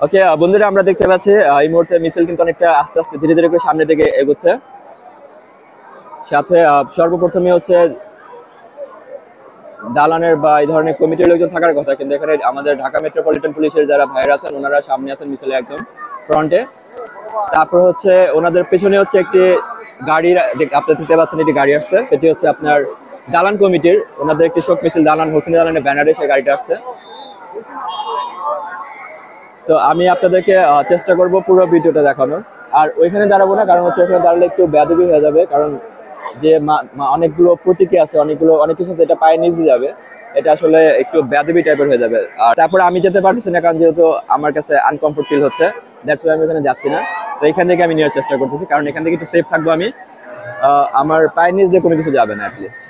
ওকে বন্ধুরা, আমরা দেখতে পাচ্ছি এই মুহূর্তে মিছিল কিন্তু অনেকটা আস্তে আস্তে ধীরে ধীরে করে সামনের দিকে এগোচ্ছে। সাথে সর্বপ্রথমে হচ্ছে দালানের বা এই ধরনের কমিটির লোকজন থাকার কথা, কিন্তু এখানে আমাদের ঢাকা মেট্রোপলিটন পুলিশের যারা ভাইরা আছেন ওনারা সামনে আছেন মিছিলে একদম ফ্রন্টে। তারপর হচ্ছে ওনাদের পেছনে হচ্ছে একটি গাড়ি, আপনারা দেখতে পাচ্ছেন একটি গাড়ি আসছে, সেটি হচ্ছে আপনার দালান কমিটির, ওনাদের একটি শোক মিছিল দালান হকিনি দালানের ব্যানারে সেই গাড়িটা আসছে। তো আমি আপনাদেরকে চেষ্টা করব পুরো ভিডিওটা দেখানোর। আর ওইখানে দাঁড়াবো না, কারণ হচ্ছে ওখানে দাঁড়ালে একটু বেয়াদবি হয়ে যাবে, কারণ যে অনেকগুলো প্রতীকী আছে, অনেক কিছু এটা পায়ে নিচে যাবে, এটা আসলে একটু বেয়াদবি টাইপের হয়ে যাবে। আর তারপরে আমি যেতে পারতেছি না, কারণ যেহেতু আমার কাছে আনকমফোর্ট ফিল হচ্ছে, দ্যাটস ওয়াই আমি এখানে যাচ্ছি না। তো এখান থেকে আমি নেওয়ার চেষ্টা করতেছি, কারণ এখান থেকে একটু সেফ থাকবো আমি, আমার পায়ের নিচ দিয়ে কোনো কিছু যাবে না অ্যাটলিস্ট।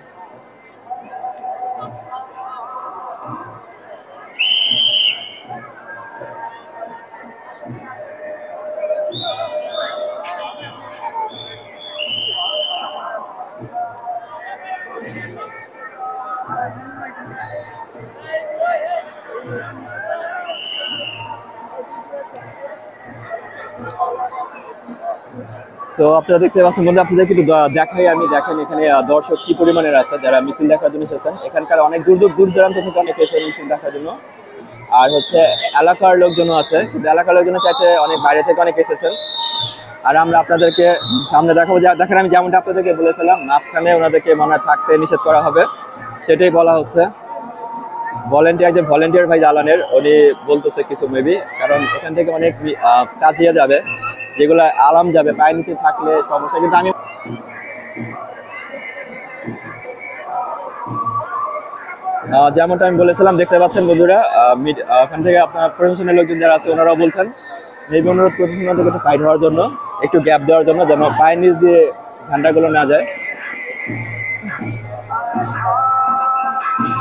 তো আপনারা দেখতে পাচ্ছেন বন্ধু, আপনাদেরকে একটু দেখাই আমি। দেখেন এখানে দর্শক কি পরিমাণের আছে যারা মিছিল দেখার জন্য এসেছেন। এখানকার অনেক দূর দূরান্ত থেকে অনেক এসে মিছিল দেখার জন্য। আর হচ্ছে এলাকার লোকজনও আছে, কিন্তু এলাকার লোকজনের চাইতে অনেক বাইরে থেকে অনেক এসেছেন। আর আমরা আপনাদেরকে সামনে দেখাবো। দেখেন আমি যেমনটা আপনাদেরকে বলেছিলাম, মাঝখানে ওনাদেরকে মনে থাকতে নিষেধ করা হবে, সেটাই বলা হচ্ছে। ভলেন্টিয়ার ভাই দালানের, উনি বলতেছে কিছু মেবি, কারণ এখান থেকে অনেক তাজিয়া যাবে, যেগুলো আলাম যাবে, পায়ের নিচে থাকলে সমস্যা। কিন্তু আমি যেমনটা আমি বলেছিলাম, দেখতে পাচ্ছেন বন্ধুরা, ওখান থেকে আপনার প্রশাসনের লোকজন যারা আছে ওনারাও বলছেন মেবি অনুরোধ করতেছেন ওনাদেরকে একটু সাইড হওয়ার জন্য, একটু গ্যাপ দেওয়ার জন্য, যেন পায়ের নিচ দিয়ে ঝান্ডাগুলো না যায়।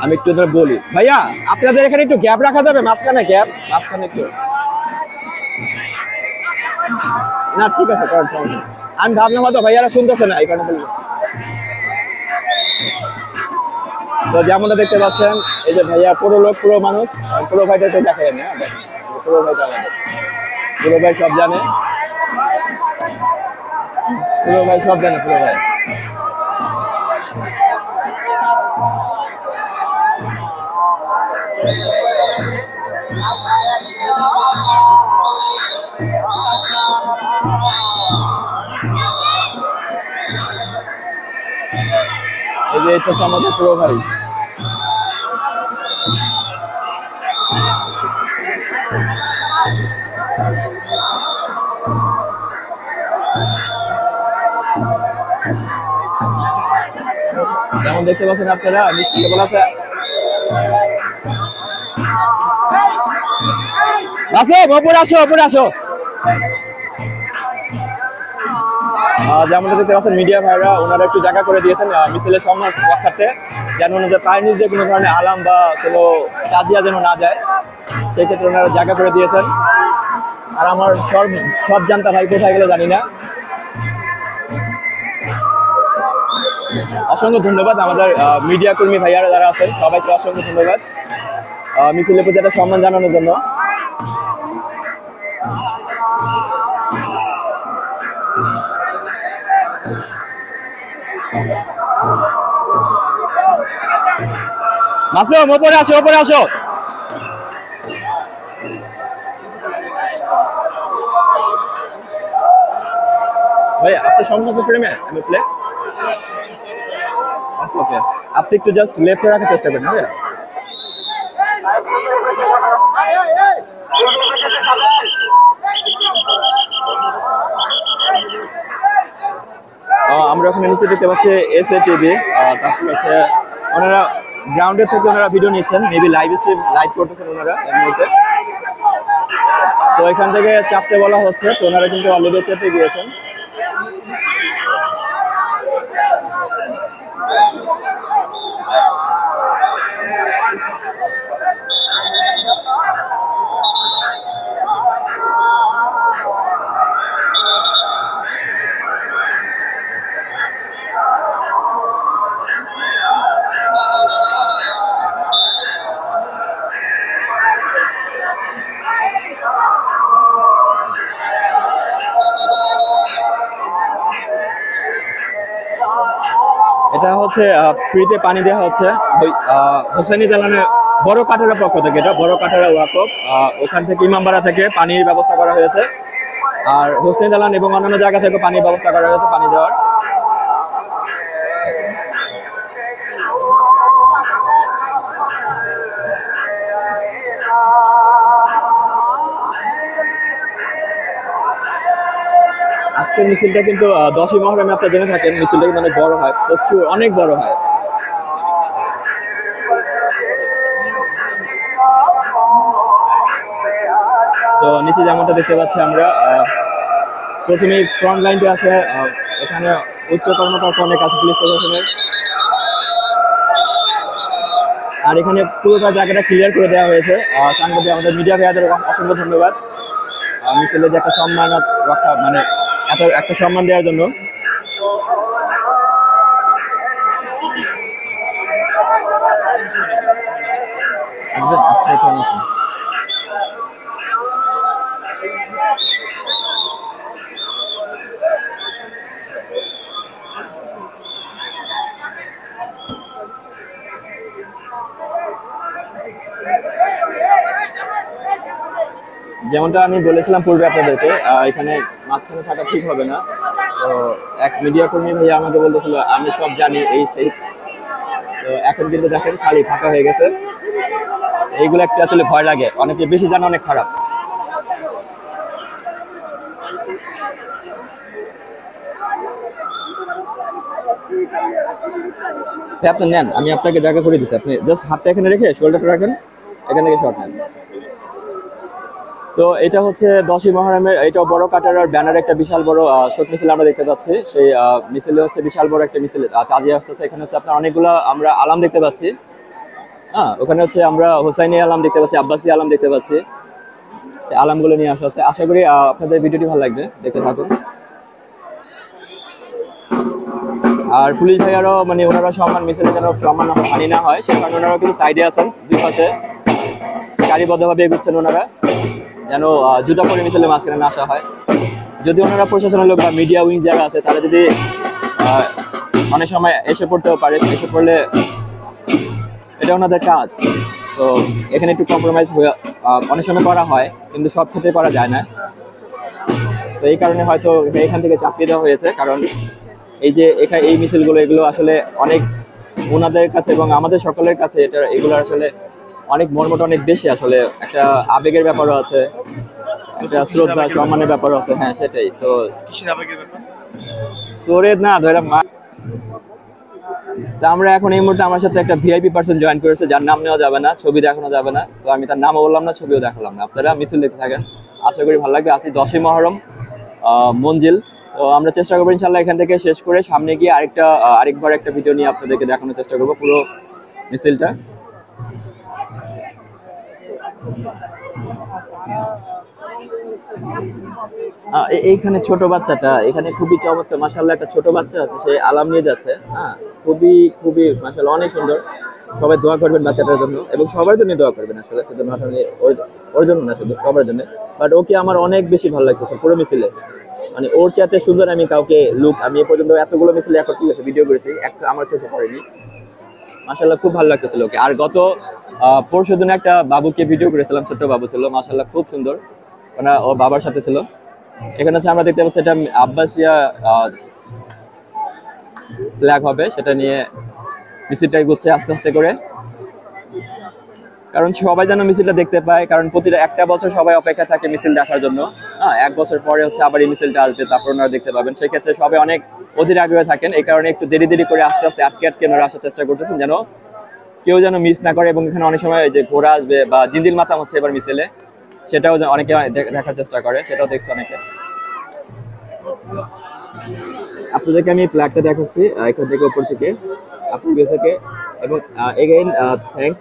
আমি একটু ধরে বলি, ভাইয়া আপনাদের এখানে একটু গ্যাপ রাখা যাবে, মাঝখানে একটু না, ঠিক আছে করার সমস্যা। আমি ভাবলাম হয়তো ভাইয়ারা শুনতেছে না, এই কারণে বললাম। তো যেমনটা দেখতে পাচ্ছেন, এই যে ভাইয়া পুরো মানুষ, পুরো ভাইটা তো দেখা যায় না, পুরো ভাইটা আমাদের পুরো ভাই সব জানে, পুরো ভাই এই যে এটা আমাদের পুরো ভাই। যেমন দেখতে পাচ্ছেন আপনারা, মিষ্টিকে বলা আছে ওপরে আসো। যেমনটা দেখতে পাচ্ছেন মিডিয়া ভাইরা, ওনারা একটু জায়গা করে দিয়েছেন মিছিলের সম্মান রক্ষার্থে, যেন ওনাদের পায়ের নিচ দিয়ে কোনো ধরনের আলাম বা কোনো তাজিয়া যেন না যায়, সেক্ষেত্রে ওনারা জায়গা করে দিয়েছেন। আর আমার সব জানতা ভাই কোথায় গেলে জানি না। অসংখ্য ধন্যবাদ আমাদের মিডিয়া কর্মী ভাইয়ারা যারা আছেন, সবাইকে অসংখ্য ধন্যবাদ মিছিলের প্রতি একটা সম্মান জানানোর জন্য। মাসুম ওপরে আসো। ভাই আপনি সম্পূর্ণ ফ্রেমে আমি প্লে ওকে, আপনি একটু জাস্ট লেফটে রাখার চেষ্টা করেন। ভাইয়া আমরা ওখানে নিচে দেখতে পাচ্ছি এসএটিভি, তারপর হচ্ছে ওনারা গ্রাউন্ডের থেকে ওনারা ভিডিও নিচ্ছেন, মেবি লাইভ করতেছেন ওনারা এই মুহূর্তে। তো এখান থেকে চাপতে বলা হচ্ছে, তো ওনারা কিন্তু অলরেডি চেপে গিয়েছেন। এটা হচ্ছে ফ্রিতে পানি দেওয়া হচ্ছে হোসেনি দালানের বড় কাটারা পক্ষ থেকে। এটা বড় কাটারা ওয়াকফ, ওখান থেকে ইমামবাড়া থেকে পানির ব্যবস্থা করা হয়েছে। আর হোসেনি দালান এবং অন্যান্য জায়গা থেকে পানির ব্যবস্থা করা হয়েছে, পানি দেওয়ার। আজকের মিছিলটা কিন্তু 10ই মহরমে আপনারা জেনে থাকেন, মিছিলটা কিন্তু অনেক বড় হয়, প্রচুর অনেক বড় হয়। তো নিচে যেমনটা দেখতে পাচ্ছি আমরা, প্রথমেই ফ্রন্ট লাইনটি আছে, এখানে উচ্চ কর্মকর্তা অনেক আছে পুলিশ প্রশাসনের। আর এখানে পুরোটা জায়গাটা ক্লিয়ার করে দেওয়া হয়েছে। সাংবাদিক আমাদের মিডিয়া ভাইয়াদের অসংখ্য ধন্যবাদ মিছিলের যে একটা সম্মান রক্ষা, মানে এত একটা সম্মান দেওয়ার জন্য। যেমনটা আমি বলেছিলাম পূর্বে আপনাদেরকে, এখানে মাঝখানে থাকা ঠিক হবে না। তো এক মিডিয়া কর্মী ভাইয়া আমাকে বলতেছিল আমি সব জানি এই সেই। তো এখন কিন্তু দেখেন খালি ফাঁকা হয়ে গেছে। এইগুলো একটু আসলে ভয় লাগে, অনেকে বেশি জানা অনেক খারাপ। আপনি নেন, আমি আপনাকে জায়গা করে দিচ্ছি, আপনি জাস্ট হাতটা এখানে রেখে শোল্ডারটা রাখেন, এখান থেকে শট নেন। তো এটা হচ্ছে 10ই মহরমের, এটাও বড় কাটারার ব্যানার, একটা বিশাল বড় শোক মিছিল আমরা দেখতে পাচ্ছি। সেই মিছিলে হচ্ছে বিশাল বড় একটা মিছিল তাজিয়া আসতেছে। এখানে হচ্ছে আপনার অনেকগুলো আমরা আলাম দেখতে পাচ্ছি। হ্যাঁ, ওখানে হচ্ছে আমরা হোসাইনি আলাম দেখতে পাচ্ছি, আব্বাসী আলাম দেখতে পাচ্ছি। আলামগুলো নিয়ে আসা হচ্ছে। আশা করি আপনাদের ভিডিওটি ভালো লাগবে, দেখতে থাকুন। আর পুলিশ ভাইয়ারাও মানে ওনারা সম্মান মিছিলে যেন সম্মান হানি না হয়, সে কারণে ওনারা কিন্তু সাইডে আছেন, দুই পাশে সারিবদ্ধভাবে এগুচ্ছেন ওনারা, যেন জুতা পরে মিছিলে মাঝখানে না আসা হয়। যদি ওনারা প্রশাসনের লোক বা মিডিয়া উইং যারা আছে তারা যদি অনেক সময় এসে পড়তেও পারে, এসে পড়লে এটা ওনাদের কাজ। তো এখানে একটু কম্প্রোমাইজ অনেক সময় করা হয়, কিন্তু সব ক্ষেত্রে করা যায় না। তো এই কারণে হয়তো এখান থেকে চাপিয়ে দেওয়া হয়েছে, কারণ এই যে এই মিছিলগুলো এগুলো আসলে অনেক ওনাদের কাছে এবং আমাদের সকলের কাছে এগুলো আসলে অনেক মর্মটা অনেক বেশি। আসলে একটা আবেগের ব্যাপারও আছে, একটা শ্রদ্ধা সম্মানের ব্যাপারও আছে। হ্যাঁ, সেটাই তো। তোরে না ধরে মা। তা আমরা এখন এই মুহূর্তে আমার সাথে একটা ভিআইপি পার্সন জয়েন করেছে, যার নাম নেওয়া যাবে না, ছবি দেখানো যাবে না। তো আমি তার নামও বললাম না, ছবিও দেখালাম না। আপনারা মিছিল দেখতে থাকেন, আশা করি ভালো লাগবে। আজকে 10ই মহরম মঞ্জিল। তো আমরা চেষ্টা করবো ইনশাল্লাহ এখান থেকে শেষ করে সামনে গিয়ে আরেকবার একটা ভিডিও নিয়ে আপনাদেরকে দেখানোর চেষ্টা করবো পুরো মিছিলটা। এইখানে ছোট বাচ্চাটা এখানে খুবই চমৎকার, মাশাআল্লাহ একটা ছোট বাচ্চা আছে, সে আলাম নিয়ে যাচ্ছে। হ্যাঁ, খুবই খুবই মাশাআল্লাহ অনেক সুন্দর। সবাই দোয়া করবেন বাচ্চাটার জন্য এবং সবার জন্য দোয়া করবেন। আসলে শুধু ওর জন্য না, শুধু সবার জন্য। বাট ওকে আমার অনেক বেশি ভালো লাগতেছে পুরো মিছিলে, মানে ওর চাইতে সুন্দর আমি কাউকে আমি এ পর্যন্ত এতগুলো মিছিলে এখন ঠিক আছে ভিডিও করেছি, একটা আমার চোখে পড়েনি। মাশাআল্লাহ খুব ভালো লাগতেছিল ওকে। আর গত পরশু দিনে একটা বাবুকে ভিডিও করেছিলাম, ছোট্ট বাবু ছিল, মাশাআল্লাহ খুব সুন্দর, ও বাবার সাথে ছিল। এখানে হচ্ছে আমরা দেখতে পাচ্ছি এটা আব্বাসিয়া ফ্ল্যাগ হবে, সেটা নিয়ে মিছিলটা এগোচ্ছে আস্তে আস্তে করে, কারণ সবাই যেন মিছিলটা দেখতে পায়। কারণ প্রতিটা একটা বছর সবাই অপেক্ষা থাকে মিছিল দেখার জন্য। হ্যাঁ, এক বছর পরে হচ্ছে আবার এই মিছিলটা আসবে, তারপর ওনারা দেখতে পাবেন। সেক্ষেত্রে সবাই অনেক অধীর আগ্রহে থাকেন, এই কারণে একটু দেরি দেরি করে আস্তে আস্তে আটকে ওনারা আসার চেষ্টা করতেছেন, যেন কেউ যেন মিস না করে। এবং এখানে অনেক সময় যে ঘোড়া আসবে বা জিন্দিল মাতাম হচ্ছে এবার মিছিলে, সেটাও অনেকে দেখার চেষ্টা করে, সেটাও দেখছে অনেকে। আপনাদেরকে আমি ফ্ল্যাগটা দেখাচ্ছি এখান থেকে উপর থেকে, আপনার ভিউ থেকে। এবং এগেইন থ্যাঙ্কস।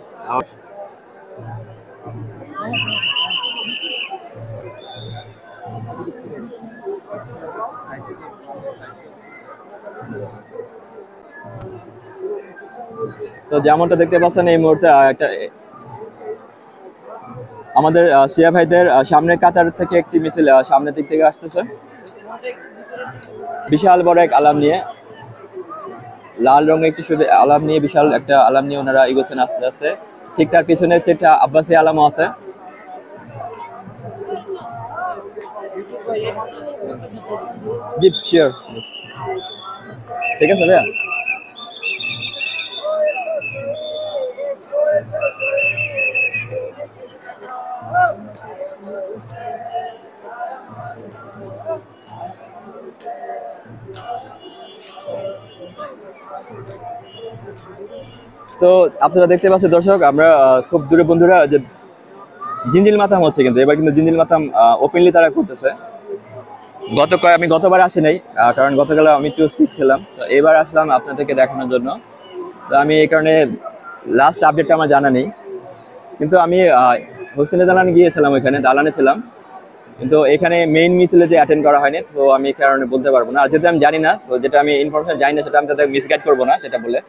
তো যেমনটা দেখতে পাচ্ছেন এই মুহূর্তে একটা আমাদের শিয়া ভাইদের সামনের কাতার থেকে একটি মিছিল সামনের দিক থেকে আসতেছে, বিশাল বড় এক আলাম নিয়ে। লাল রঙের একটি শুধু আলাম নিয়ে, বিশাল একটা আলাম নিয়ে ওনারা এগোচ্ছেন আস্তে আস্তে। ঠিক তার পিছনে হচ্ছে একটা আব্বাসী আলামও আছে। জি শিওর, ঠিক আছে ভাইয়া। তো আপনারা দেখতে পাচ্ছেন দর্শক, আমরা খুব দূরে বন্ধুরা যে জিঞ্জিল মাথাম হচ্ছে, কিন্তু এবার কিন্তু জিঞ্জিল মাথাম ওপেনলি তারা করতেছে। আমি গতবার আসি নাই, কারণ গতকাল আমি একটু সিক ছিলাম, তো এবার আসলাম আপনাদেরকে দেখানোর জন্য। তো আমি এই কারণে লাস্ট আপডেটটা আমার জানা নেই, কিন্তু আমি হোসেনের দালানে গিয়েছিলাম, ওইখানে দালানে ছিলাম, কিন্তু এখানে মেইন মিছিলে যে অ্যাটেন্ড করা হয়নি, তো আমি এই কারণে বলতে পারবো না। আর যেটা আমি জানি না, তো যেটা আমি ইনফরমেশন জানি না সেটা আমি তাদের মিসগাইড করবো না সেটা বলে।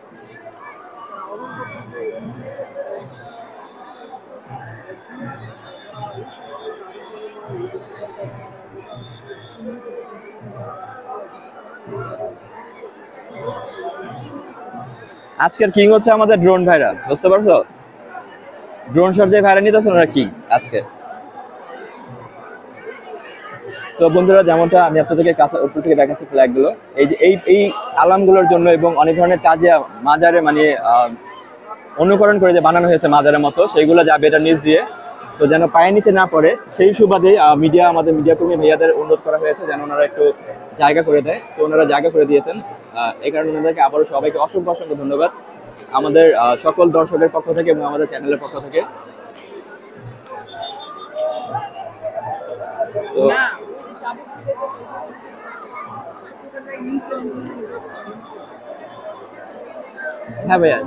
আজকের কিং হচ্ছে আমাদের ড্রোন ভাইরা, বুঝতে পারছো? ড্রোন শট যে ভাইরা নিতেছে ওরা কিং আজকে। তো বন্ধুরা, যেমনটা আমি আপনাদেরকে কাছে উপর থেকে দেখাচ্ছি ফ্ল্যাগ গুলো, এই যে এই আলামগুলোর জন্য এবং অনেক ধরনের কাজে মাজারে মানে অনুকরণ করে যে বানানো হয়েছে মাজারের মতো, সেইগুলো যাবে এটা নিচ দিয়ে, তো যেন পায়ের নিচে না পড়ে সেই সুবাদে আমাদের মিডিয়া কর্মী ভাইয়াদের অনুরোধ করা হয়েছে যেন ওনারা একটু জায়গা করে দেয়। তো ওনারা জায়গা করে দিয়েছেন, এই কারণে ওনাদেরকে আবারও সবাইকে অসংখ্য অসংখ্য ধন্যবাদ আমাদের সকল দর্শকের পক্ষ থেকে এবং আমাদের চ্যানেলের পক্ষ থেকে। তো হ্যাঁ ভাইয়া,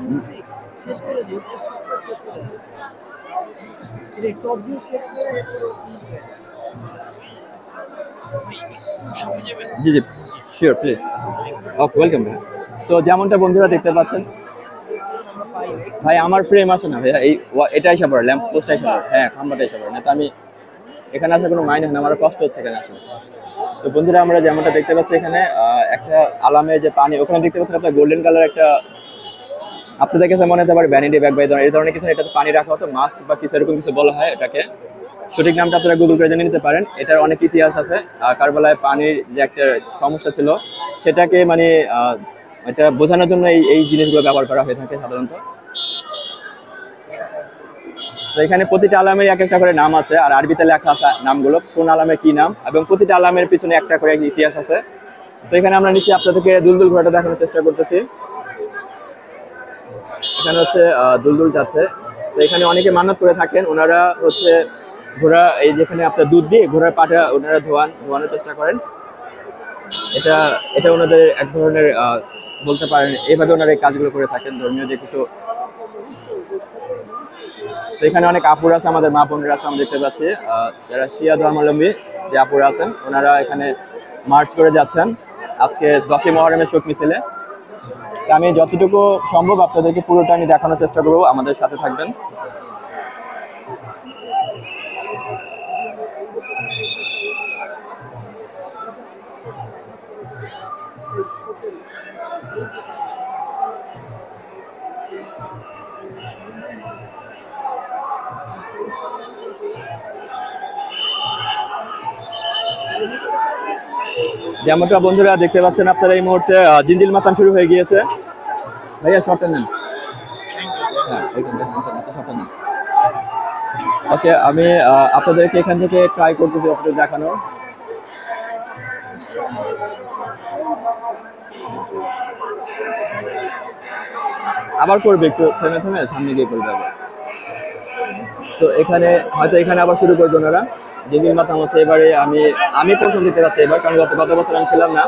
জি জি শিওর, প্লিজ। ওকে, ওয়েলকাম ভাই। তো যেমনটা বন্ধুরা দেখতে পাচ্ছেন, ভাই আমার ফ্রেম আছে না ভাইয়া, এটা এসে পড়ে, ল্যাম্প পোস্টটা এসে পড়ে, হ্যাঁ খাম্বাটা এসে পড়ে না, তো আমি এখানে আসার কোনো মাইন্ড হয় না, আমার কষ্ট হচ্ছে এখানে আসলে। তো বন্ধুরা, আমরা যেমনটা দেখতে পাচ্ছি এখানে একটা আলামে যে পানি, ওখানে দেখতে পাচ্ছেন আপনার গোল্ডেন কালার একটা, আপনাদের কাছে মনে হতে পারে ভ্যানিটি ব্যাগ বা এই ধরনের কিছু, এটাতে পানি রাখা হতো, মাস্ক বা কিছু এরকম কিছু বলা হয় এটাকে। সঠিক নামটা আপনারা গুগল করে জেনে নিতে পারেন। এটার অনেক ইতিহাস আছে। কারবালায় পানির যে একটা সমস্যা ছিল সেটাকে মানে এটা বোঝানোর জন্য এই জিনিসগুলো ব্যবহার করা হয়ে থাকে সাধারণত। তো এখানে প্রতিটা আলামের এক একটা করে নাম আছে, আর আরবিতে লেখা আছে নামগুলো, কোন আলামের কি নাম, এবং প্রতিটা আলামের পিছনে একটা করে ইতিহাস আছে। তো এখানে আমরা নিচে আপনাদেরকে দুলদুল ঘোড়াটা দেখানোর চেষ্টা করতেছি। এখানে হচ্ছে দুলদুল যাচ্ছে। তো এখানে অনেকে মান্যত করে থাকেন, ওনারা হচ্ছে ঘোড়া, এই যেখানে আপনার দুধ দিয়ে ঘোড়ার পাটা ওনারা ধোয়ানোর চেষ্টা করেন। এটা এটা ওনাদের এক ধরনের বলতে পারেন, এইভাবে ওনারা এই কাজগুলো করে থাকেন, ধর্মীয় যে কিছু। তো এখানে অনেক আপুরা আছে, আমাদের মা বোনরা আছে, আমরা দেখতে পাচ্ছি যারা শিয়া ধর্মাবলম্বী যে আপুরা আছেন, ওনারা এখানে মার্চ করে যাচ্ছেন আজকে 10ই মুহররমের শোক মিছিলে। আমি যতটুকু সম্ভব আপনাদেরকে পুরোটা আমি দেখানোর চেষ্টা করবো, আমাদের সাথে থাকবেন। যেমনটা বন্ধুরা দেখতে পাচ্ছেন আপনারা, এই মুহূর্তে জিঞ্জিল মাতান শুরু হয়ে গিয়েছে। ভাইয়া শর্টটা নেন, হ্যাঁ শর্টটা নেন। ওকে, আমি আপনাদেরকে এখান থেকে ট্রাই করতেছি আপনাদের দেখানোর। আবার করবে একটু থেমে থেমে, সামনে গিয়ে করবে আবার। তো এখানে হয়তো এখানে আবার শুরু করবে ওনারা। যেদিন মাথা হচ্ছে এবারে আমি প্রথম দিতে পারছি এবার, কারণ গত বছর আমি ছিলাম না।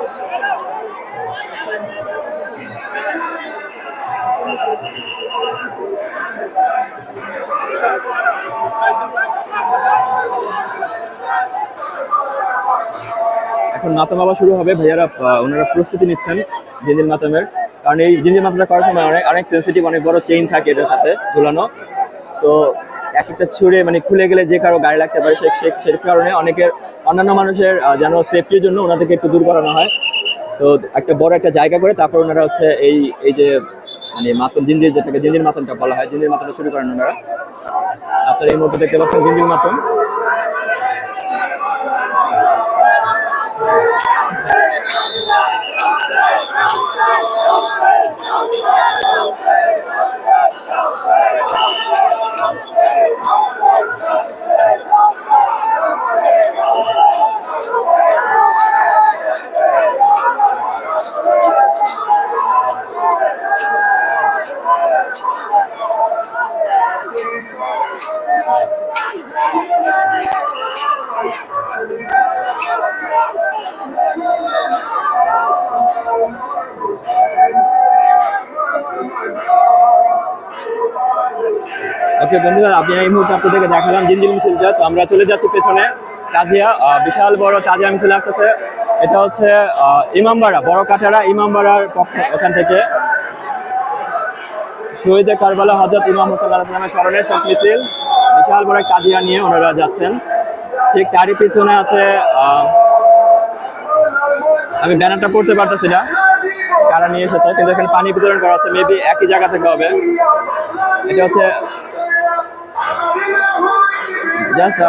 এখন মাতাম আবার শুরু হবে, ভাইয়ারা ওনারা প্রস্তুতি নিচ্ছেন জিঞ্জিল মাতামের, কারণ এই জিঞ্জিল মাতামটা করার সময় অনেক সেন্সিটিভ, অনেক বড় চেইন থাকে এটার সাথে ঝুলানো। তো এক একটা ছুঁড়ে মানে খুলে গেলে যে কারো গায়ে লাগতে পারে, সে কারণে অন্যান্য মানুষের যেন সেফটির জন্য ওনাদেরকে একটু দূর করানো হয়। তো একটা বড় একটা জায়গা করে তারপর ওনারা হচ্ছে এই এই যে মানে মাতন জিঞ্জির, যেটাকে জিঞ্জির মাতনটা বলা হয়, জিঞ্জির মাতনটা শুরু করেন ওনারা। আপনারা এই মুহূর্তে দেখতে পাচ্ছেন জিঞ্জির মাতন। ওকে বন্ধুরা, আপনি এই মুহূর্তে আপনাদেরকে দেখালাম জিঞ্জির মিছিলটা। তো আমরা চলে যাচ্ছি পেছনে তাজিয়া, বিশাল বড় তাজিয়া মিছিল আসতেছে। এটা হচ্ছে ইমামবাড়া, বড় কাঠারা ইমামবাড়ার পক্ষ, ওখান থেকে শহীদে কারবালা হযরত ইমাম হোসেন আলাইহিস সালামের স্মরণে শোক মিছিল বিশাল বড় তাজিয়া নিয়ে ওনারা যাচ্ছেন। ঠিক তারই পিছনে আছে, আমি ব্যানারটা পড়তে পারতেছি না কারা নিয়ে এসেছে, কিন্তু এখানে পানি বিতরণ করা হচ্ছে, মেবি একই জায়গা থেকে হবে। এটা হচ্ছে জাস্ট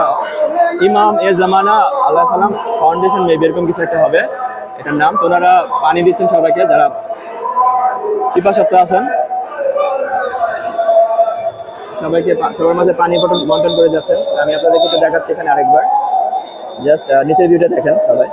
ইমাম এ জামানা আল্লাহ সালাম ফাউন্ডেশন, মেবি এরকম কিছু একটা হবে এটার নাম। তো ওনারা পানি দিচ্ছেন সবাইকে যারা পিপাসার্থ আছেন, সবাইকে সবার মাঝে পানি বন্টন করে যাচ্ছেন। আমি আপনাদেরকে একটু দেখাচ্ছি এখানে আরেকবার, জাস্ট নিচের ভিউটা দেখেন সবাই।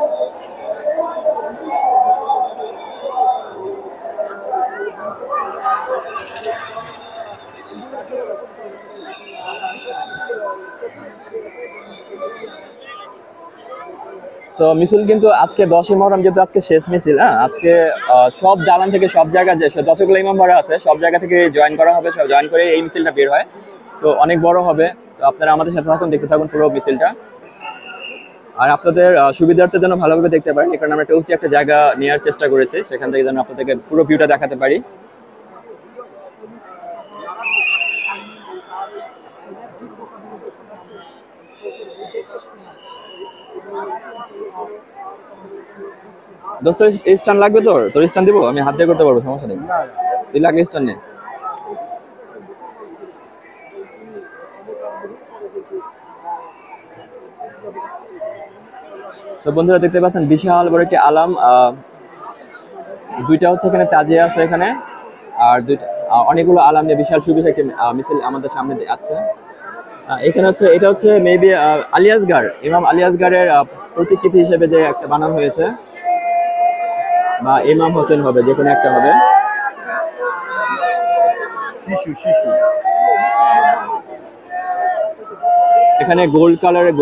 তো মিছিল কিন্তু আজকে 10ই মুহররম, যেহেতু আজকে শেষ মিছিল, হ্যাঁ আজকে সব দালান থেকে সব জায়গা যে যতগুলো ইমাম বাড়া আছে সব জায়গা থেকে জয়েন করা হবে, সব জয়েন করে এই মিছিলটা বের হয়। তো অনেক বড় হবে, তো আপনারা আমাদের সাথে থাকুন, দেখতে থাকুন পুরো মিছিলটা। আর আপনাদের সুবিধার্থে যেন ভালোভাবে দেখতে পারেন, কারণ আমরা একটা উঁচু একটা জায়গা নেওয়ার চেষ্টা করেছি, সেখান থেকে যেন আপনাদেরকে পুরো ভিউটা দেখাতে পারি। দোস্ত স্ট্যান্ড লাগবে, তোর স্ট্যান্ড দিব, আমি হাত দিয়ে করতে পারবো, সমস্যা নেই। তুই লাগলে স্ট্যান্ড নে। তো বন্ধুরা দেখতে পাচ্ছেন বিশাল বড় একটি আলাম, দুইটা হচ্ছে এখানে তাজিয়া আছে এখানে, আর দুইটা অনেকগুলো আলাম নিয়ে বিশাল সুবিধা একটি মিছিল আমাদের সামনে আছে। এখানে হচ্ছে এটা হচ্ছে মেবি আলিয়াসগড়, ইমাম আলিয়াসগড়ের প্রতিকৃতি হিসেবে যে একটা বানানো হয়েছে, বা ইমাম হোসেন হবে, যে কোনো একটা হবে। এখানে গোল্ড কালারের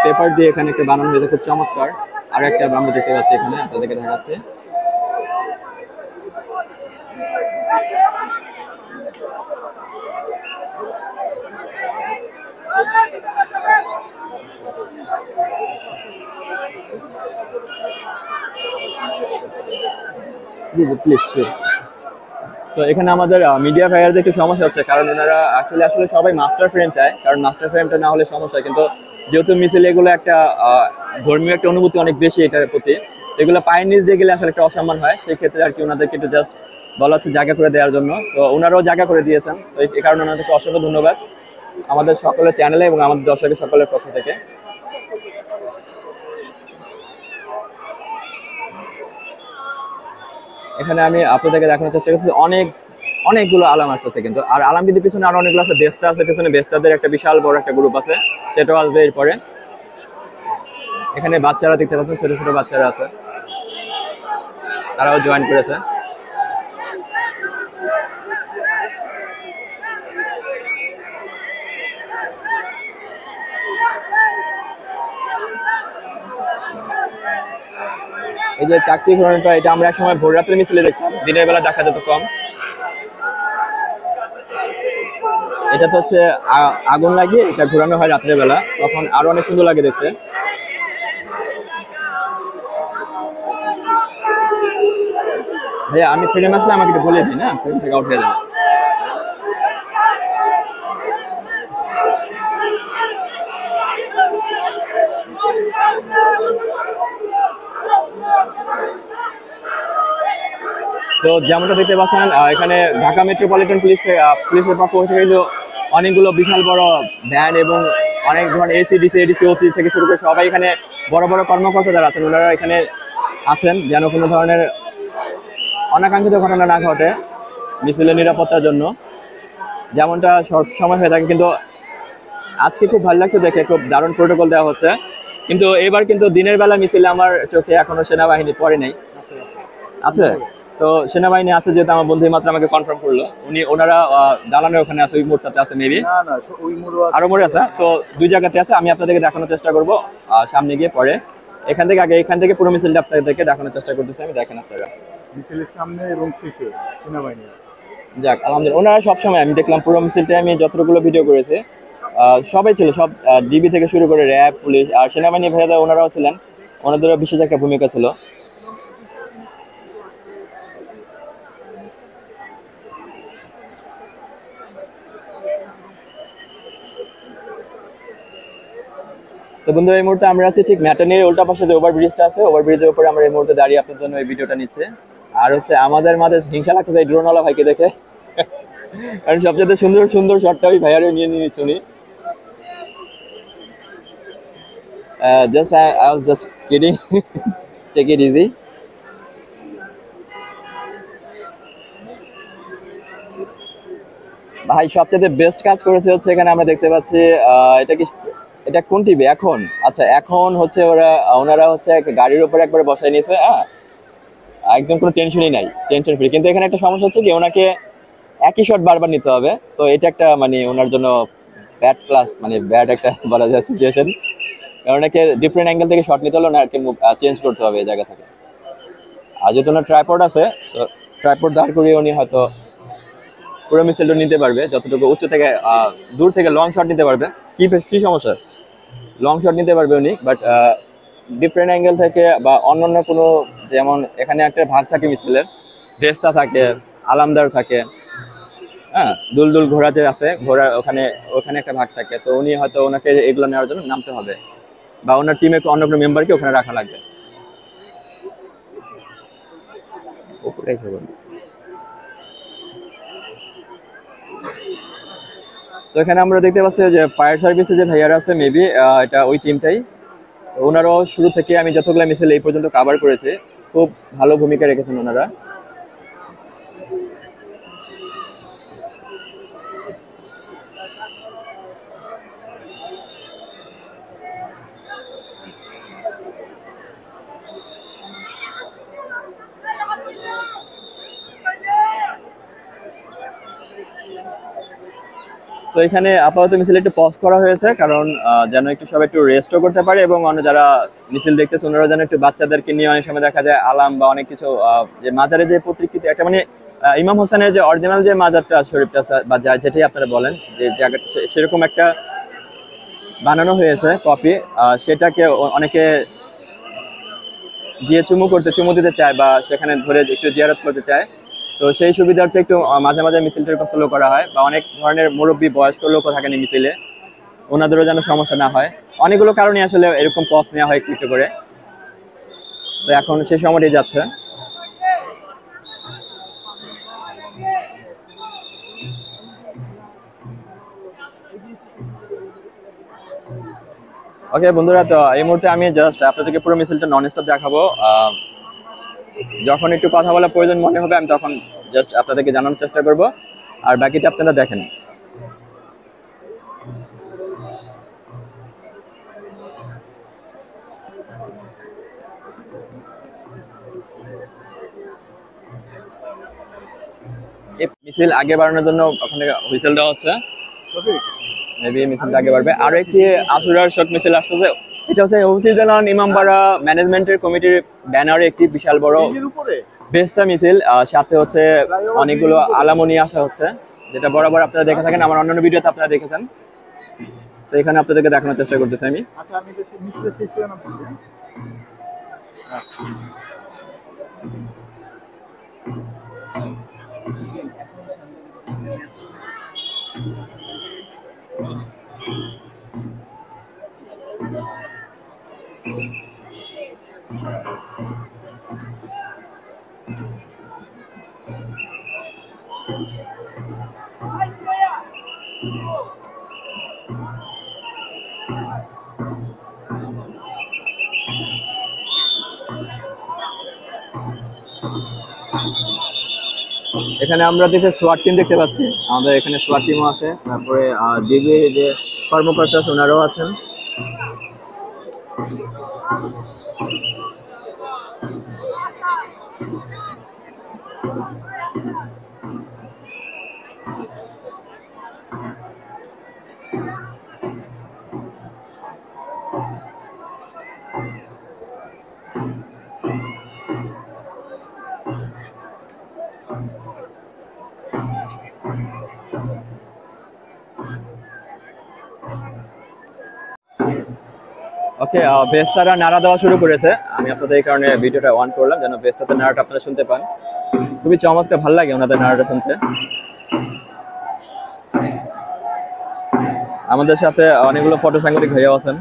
পেপার দিয়ে এখানে একটা বানানো হয়েছে, খুব চমৎকার। আর একটা আমরা দেখতে পাচ্ছি এখানে, আপনাদেরকে দেখাচ্ছে। জি জি প্লিজ। তো এখানে আমাদের মিডিয়া ভাইয়ারদের একটু সমস্যা হচ্ছে, কারণ ওনারা আসলে সবাই মাস্টার ফ্রেম চায়, কারণ মাস্টার ফ্রেমটা না হলে সমস্যা। কিন্তু যেহেতু মিছিল এগুলো একটা ধর্মীয় একটা অনুভূতি অনেক বেশি এটার প্রতি, এগুলো পায়ের নিচ দিয়ে গেলে আসলে একটা অসম্মান হয়, সেই ক্ষেত্রে আর কি ওনাদেরকে একটু জাস্ট বলা হচ্ছে জায়গা করে দেওয়ার জন্য। তো ওনারাও জায়গা করে দিয়েছেন, তো এই কারণে ওনাদেরকে অসংখ্য ধন্যবাদ আমাদের সকলের চ্যানেলে এবং আমাদের দর্শকের সকলের পক্ষ থেকে। এখানে আমি আপনাদেরকে দেখানোর চেষ্টা করছি অনেকগুলো আলাম আসতেছে কিন্তু, আর আলাম কিন্তু পিছনে আরো অনেকগুলো আছে, বেস্তা আছে পিছনে, বেস্তাদের একটা বিশাল বড় একটা গ্রুপ আছে, সেটাও আসবে এরপরে। এখানে বাচ্চারা দেখতে পাচ্ছেন, ছোট ছোট বাচ্চারা আছে, তারাও জয়েন করেছে। এই যে চাকরি ঘোরানোটা, এটা আমরা এক সময় ভোর রাত্রে মিছিলে দেখতাম, দিনের বেলা দেখা যেত কম। এটা তো হচ্ছে আগুন লাগিয়ে এটা ঘোরানো হয় রাত্রের বেলা, তখন আরো অনেক সুন্দর লাগে দেখতে। ভাইয়া আমি ফ্রেম আসলে আমাকে একটু বলে দিই, না ফ্রেম থেকে আউট হয়ে যাবে। তো যেমনটা দেখতে পাচ্ছেন এখানে ঢাকা মেট্রোপলিটন পুলিশের পক্ষ থেকে কিন্তু অনেকগুলো বিশাল বড় ভ্যান এবং অনেক ধরনের এসি ডিসি এডিসি ওসি থেকে শুরু করে সবাই এখানে বড় বড় কর্মকর্তা যারা আছেন ওনারা এখানে আছেন যেন কোনো ধরনের অনাকাঙ্ক্ষিত ঘটনা না ঘটে মিছিলের নিরাপত্তার জন্য, যেমনটা সব সময় হয়ে থাকে। কিন্তু আজকে খুব ভালো লাগছে দেখে, খুব দারুণ প্রোটোকল দেওয়া হচ্ছে। কিন্তু এবার কিন্তু দিনের বেলা মিছিলে আমার চোখে এখনো সেনাবাহিনী পড়ে নেই, আছে তো সেনাবাহিনী আছে যেহেতু আমার বন্ধু মাত্র আমাকে কনফার্ম করলো, ওনারা দালানের ওখানে আছে, ওই মোড়টাতে আছে মেবি, আরো মোড়ে আছে। তো দুই জায়গাতে আছে, আমি আপনাদেরকে দেখানোর চেষ্টা করবো সামনে গিয়ে পরে। এখান থেকে পুরো মিছিলটা আপনাদেরকে দেখানোর চেষ্টা করতেছি আমি, দেখেন আপনারা মিছিলের সামনে এবং শেষে সেনাবাহিনী। যাক আলহামদুলিল্লাহ, ওনারা সবসময় আমি দেখলাম পুরো মিছিলটা আমি যতগুলো ভিডিও করেছি সবাই ছিল, সব ডিবি থেকে শুরু করে র্যাব, পুলিশ আর সেনাবাহিনী ভাইয়ারা ওনারাও ছিলেন, ওনাদেরও বিশেষ একটা ভূমিকা ছিল। তো বন্ধুরা এই মুহূর্তে আমরা আছি ঠিক ম্যাটানির উল্টা পাশে যে ওভারব্রিজটা আছে, ওভারব্রিজের উপরে আমরা এই মুহূর্তে দাঁড়িয়ে আপনার জন্য এই ভিডিওটা নিচ্ছে। আর হচ্ছে আমাদের মাঝে হিংসা লাগতেছে এই ড্রোনওয়ালা ভাইকে দেখে, কারণ সবচেয়ে সুন্দর সুন্দর শটটা ওই ভাইয়ারও নিয়ে নিচ্ছে উনি। I was just kidding. Take it easy. ভাই সবচেয়ে বেস্ট কাজ করেছে হচ্ছে এখানে আমরা দেখতে পাচ্ছি এটা কোন টিভি এখন, আচ্ছা এখন হচ্ছে ওনারা হচ্ছে গাড়ির উপরে একবারে বসাই নিয়েছে, হ্যাঁ একদম কোনো টেনশনই নাই, টেনশন ফ্রি। কিন্তু এখানে একটা সমস্যা হচ্ছে কি ওনাকে একই শট বারবার নিতে হবে, সো এটা একটা মানে ওনার জন্য ব্যাড প্লাস মানে ব্যাড একটা বলা যায় সিচুয়েশন, কারণ ওনাকে ডিফারেন্ট অ্যাঙ্গেল থেকে শট নিতে হলে ওনাকে চেঞ্জ করতে হবে এই জায়গা থেকে। আর যেহেতু ওনার ট্রাইপড আছে, ট্রাইপড দাঁড় করিয়ে উনি হয়তো পুরো মিসাইলটা নিতে পারবে, যতটুকু উচ্চ থেকে দূর থেকে লং শট নিতে পারবে। কি সমস্যা, লং শট নিতে পারবে উনি, বাট ডিফারেন্ট অ্যাঙ্গেল থেকে বা অন্যান্য কোনো, যেমন এখানে একটা ভাগ থাকে মিসাইলের, ভেস্তা থাকে, আলামদার থাকে, হ্যাঁ দুলদুল ঘোড়া যে আছে ঘোড়া ওখানে একটা ভাগ থাকে। তো উনি হয়তো ওনাকে এগুলো নেওয়ার জন্য নামতে হবে বা ওনার টিমে অন্য কোনো মেম্বারকে ওখানে রাখা লাগবে। তো এখানে আমরা দেখতে পাচ্ছি যে ফায়ার সার্ভিসে যে ভাইয়ারা আছে মেবি এটা ওই টিমটাই, ওনারাও শুরু থেকে আমি যতগুলো মিছিল এই পর্যন্ত কভার করেছি খুব ভালো ভূমিকা রেখেছেন ওনারা। তো এখানে আপাতত মিছিল একটু পজ করা হয়েছে, কারণ যেন একটু সবাই একটু রেস্টও করতে পারে এবং অন্য যারা মিছিল দেখতেছে ওনারা যেন একটু বাচ্চাদেরকে নিয়ে, অনেক সময় দেখা যায় আলাম বা অনেক কিছু যে মাজারে যে প্রতিকৃতি একটা মানে ইমাম হোসেনের যে অরিজিনাল যে মাজারটা শরীফটা বা যেটাই আপনারা বলেন যে জায়গাটা সেরকম একটা বানানো হয়েছে কপি, সেটাকে অনেকে গিয়ে চুমু দিতে চায় বা সেখানে ধরে একটু জিয়ারত করতে চায়। তো সেই সুবিধার্থে একটু মাঝে মাঝে মিছিলটা এরকম স্লো করা হয়, বা অনেক ধরনের মুরব্বী বয়স্ক লোকও থাকেন এই মিছিলে, ওনাদেরও যেন সমস্যা না হয়। অনেকগুলো কারণে আসলে এরকম পথ নেওয়া হয় একটু একটু করে। তো এখন সেই সময়টাই যাচ্ছে। ওকে বন্ধুরা, তো এই মুহূর্তে আমি জাস্ট আপনাদেরকে পুরো মিছিলটা নন স্টপ দেখাবো। যখন একটু কথা বলার প্রয়োজন মনে হবে আমি তখন জাস্ট আপনাদেরকে জানানোর চেষ্টা করব, আর বাকিটা আপনারা দেখেন। এই মিছিল আগে বাড়ানোর জন্য ওখানে হুইসেল দেওয়া হচ্ছে, মেবি মিছিলটা আগে বাড়বে। আরো একটি আশুরার শোক মিছিল আসতেছে, এটা হচ্ছে উপজেলার ইমামবাড়া ম্যানেজমেন্টের কমিটির ব্যানারে একটি বিশাল বড় বেস্তা মিছিল, সাথে হচ্ছে অনেকগুলো আলামনি আসা হচ্ছে, যেটা বরাবর আপনারা দেখে থাকেন, আমার অন্যান্য ভিডিওতে আপনারা দেখেছেন। তো এখানে আপনাদেরকে দেখানোর চেষ্টা করতেছি আমি। আচ্ছা আমি মিছিলে শেষ করে নাম এখানে আমরা দেখে সোয়াট টিম দেখতে পাচ্ছি, আমাদের এখানে সোয়াট টিমও আছে, তারপরে ডিবি যে কর্মকর্তা আছে ওনারাও আছেন। ওকে, বেস্তারা নাড়া দেওয়া শুরু করেছে। আমি আপনাদের এই কারণে ভিডিওটা অন করলাম যেন বেস্তাদের নাড়াটা আপনারা শুনতে পান। খুবই চমৎকার, ভালো লাগে ওনাদের নাড়াটা শুনতে। আমাদের সাথে অনেকগুলো ফটো সাংবাদিক ভাইয়াও আছেন।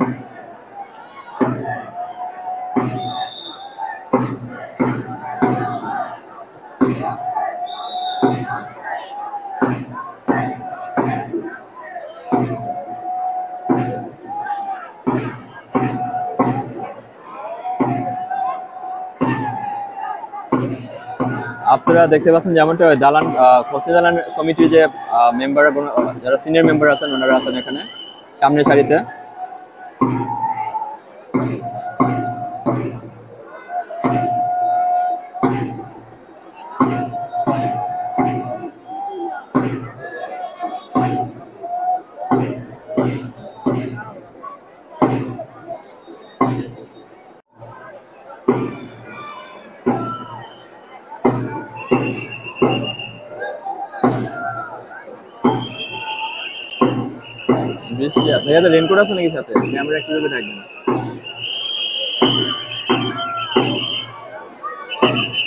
আপনারা দেখতে পাচ্ছেন যেমনটা দালান খসি দালান কমিটির যে মেম্বার, যারা সিনিয়র মেম্বার আছেন ওনারা আছেন এখানে সামনের সারিতে। বৃষ্টি ভাইয়াদের রেনকোট আছে নাকি সাথে? ক্যামেরা একটু যদি রাখবেন।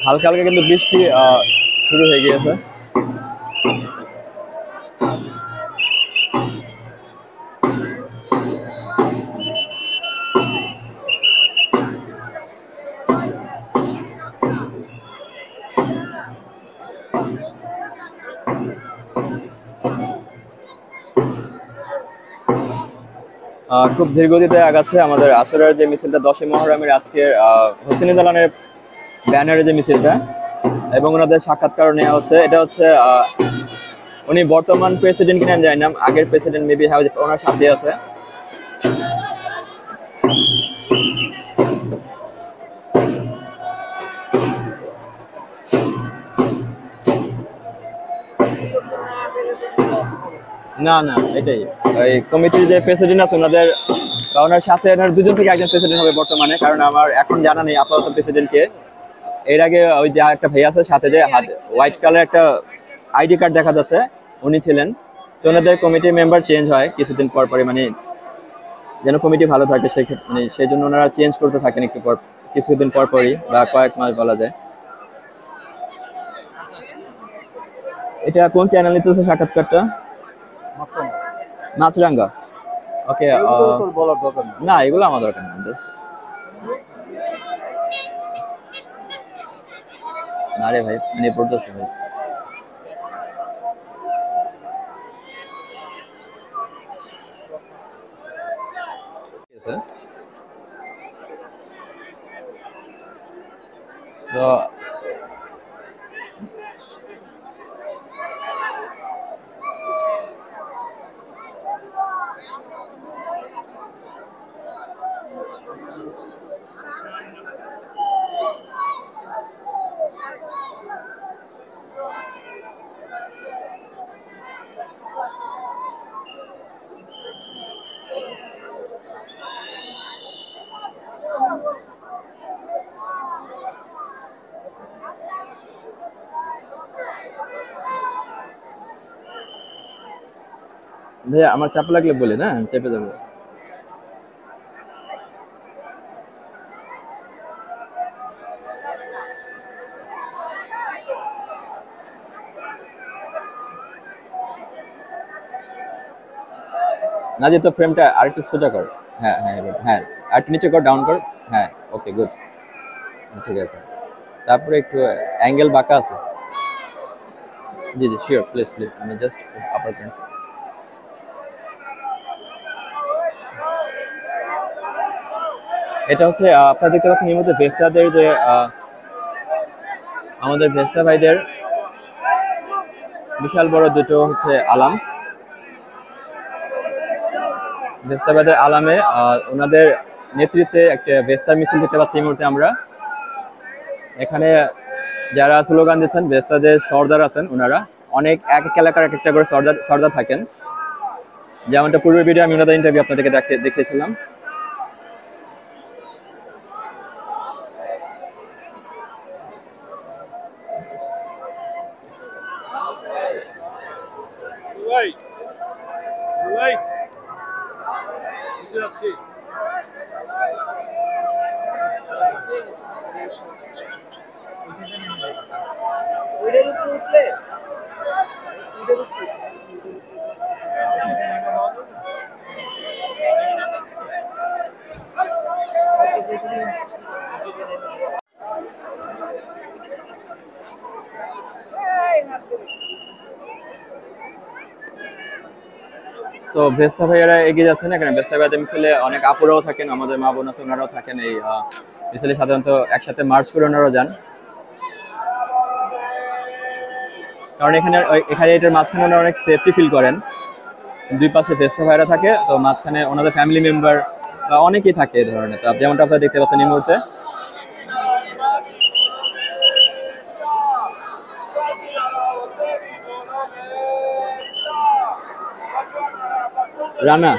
হালকা হালকা কিন্তু বৃষ্টি শুরু হয়ে গিয়েছে। খুব ধীর গতিতে আগাচ্ছে আমাদের আসরের যে মিছিলটা, 10ই মহরমের আজকের হোসেনি দালানের ব্যানারে যে মিছিলটা, এবং ওনাদের সাক্ষাৎকার নেওয়া হচ্ছে। এটা হচ্ছে উনি বর্তমান প্রেসিডেন্ট কিনা জানি না, আগের প্রেসিডেন্ট মেবি হ্যাঁ ওনার সাথে আছে। না না, এটাই এই কমিটির যে প্রেসিডেন্ট আছে ওনাদের, ওনার সাথে ওনার দুজন থেকে একজন প্রেসিডেন্ট হবে বর্তমানে, কারণ আমার এখন জানা নেই আপাতত প্রেসিডেন্ট কে। এর আগে ওই যে একটা ভাই আছে সাথে, যে হোয়াইট কালার একটা আইডি কার্ড দেখা যাচ্ছে, উনি ছিলেন। তো ওনাদের কমিটির মেম্বার চেঞ্জ হয় কিছুদিন পর পরই, মানে যেন কমিটি ভালো থাকে সেই ক্ষেত্রে, মানে সেই জন্য ওনারা চেঞ্জ করতে থাকেন একটু পর, কিছুদিন পর পরই বা কয়েক মাস বলা যায়। এটা কোন চ্যানেল নিতেছে সাক্ষাৎকারটা? মাছরাঙ্গা। ওকে, বলার দরকার নেই। না এগুলো আমার দরকার নেই, জাস্ট না রে ভাই, মানে পড়তেছে ভাই। ঠিক আছে, তো ভাইয়া আমার চাপ লাগলে বলে না, আমি চেপে যাবো। না যে তো ফ্রেমটা আরেকটু সোজা কর। হ্যাঁ হ্যাঁ এবার হ্যাঁ, আরেকটু নিচে কর, ডাউন কর। হ্যাঁ ওকে গুড, ঠিক আছে। তারপরে একটু অ্যাঙ্গেল বাঁকা আছে। জি জি শিওর, প্লিজ প্লিজ, আমি জাস্ট আপার পেন্সিল। এটা হচ্ছে আপনারা দেখতে পাচ্ছেন এর মধ্যে ভেস্তাদের যে আমাদের ভেস্তা ভাইদের বিশাল বড় দুটো হচ্ছে আলাম, ভেস্তাবাদের আলামে ওনাদের নেতৃত্বে একটা ভেস্তার মিছিল দেখতে পাচ্ছি এই মুহূর্তে আমরা। এখানে যারা স্লোগান দিচ্ছেন ভেস্তাদের সর্দার আছেন, ওনারা অনেক এক এক এলাকার এক একটা করে সর্দার সর্দার থাকেন। যেমনটা পূর্বের ভিডিও আমি ওনাদের ইন্টারভিউ আপনাদেরকে দেখিয়েছিলাম। তো ভেস্তা ভাইয়ারা এগিয়ে যাচ্ছেন। এখানে ভেস্তা ভাইয়াদের মিছিলে অনেক আপুরাও থাকেন, আমাদের মা বোন আছে ওনারাও থাকেন। এই মিছিলে সাধারণত একসাথে মার্চ করে ওনারাও যান, কারণ এখানে এখানে এটার মাঝখানে ওনারা অনেক সেফটি ফিল করেন। দুই পাশে ভেস্তা ভাইয়ারা থাকে, তো মাঝখানে ওনাদের ফ্যামিলি মেম্বার বা অনেকেই থাকে এই ধরনের। তো যেমনটা আপনারা দেখতে পাচ্ছেন এই মুহূর্তে রানা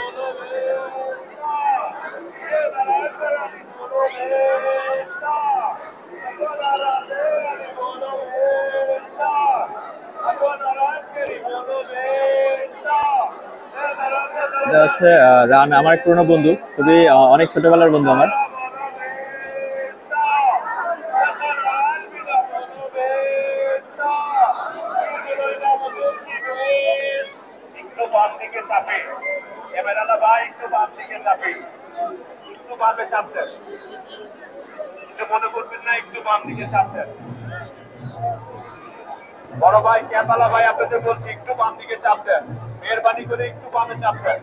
এটা হচ্ছে রান, আমার এক পুরনো বন্ধু, খুবই অনেক ছোটবেলার বন্ধু আমার। বড় ভাই কেতালা ভাই আপনাদের বলছি একটু বাম দিকে চাপ দেন, মেহরবানি করে একটু বামে চাপ দেন।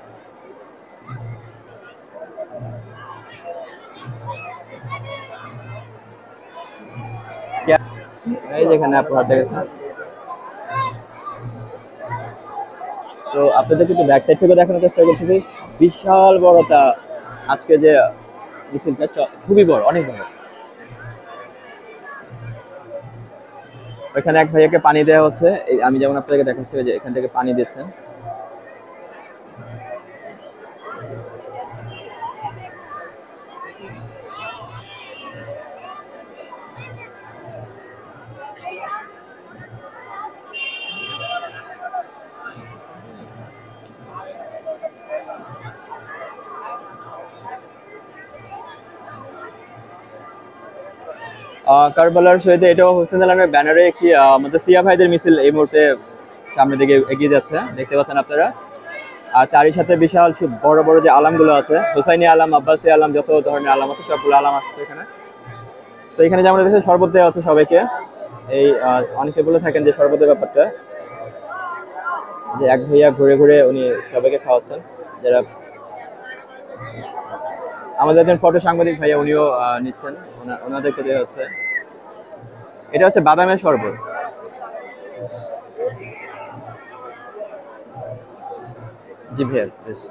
এই যেখানে আপনারা দেখেছেন, তো আপনাদের কিন্তু ব্যাক সাইড থেকে দেখানোর চেষ্টা করছি। বিশাল বড়টা আজকে যে মিছিলটা খুবই বড়, অনেক বড়। ওইখানে এক ভাইয়াকে পানি দেওয়া হচ্ছে, এই আমি যেমন আপনাদেরকে দেখাচ্ছি যে এখান থেকে পানি দিচ্ছেন। কারবালার শহীদে এটাও হোসেন আলমের ব্যানারে একটি আমাদের সিয়া ভাইদের মিছিল এই মুহূর্তে সামনের দিকে এগিয়ে যাচ্ছে, দেখতে পাচ্ছেন আপনারা। আর তারই সাথে বিশাল বড় বড় যে আলামগুলো আছে, হোসাইনি আলাম, আব্বাসী আলাম, যত ধরনের আলাম আছে সবগুলো আলাম আসছে এখানে। তো এখানে যেমন দেখছি শরবত দেওয়া হচ্ছে সবাইকে। এই অনেকে বলে থাকেন যে শরবতের ব্যাপারটা, যে এক ভাইয়া ঘুরে ঘুরে উনি সবাইকে খাওয়াচ্ছেন। যারা আমাদের একজন ফটো সাংবাদিক ভাইয়া, উনিও নিচ্ছেন, ওনাদেরকে দেওয়া হচ্ছে। এটা হচ্ছে বাদামের শরবত। জি ভাইয়া প্লিজ।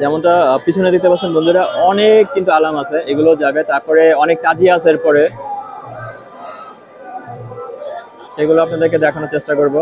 যেমনটা পিছনে দেখতে পাচ্ছেন বন্ধুরা, অনেক কিন্তু আলাম আছে, এগুলো যাবে। তারপরে অনেক তাজিয়া আছে এরপরে, সেগুলো আপনাদেরকে দেখানোর চেষ্টা করব।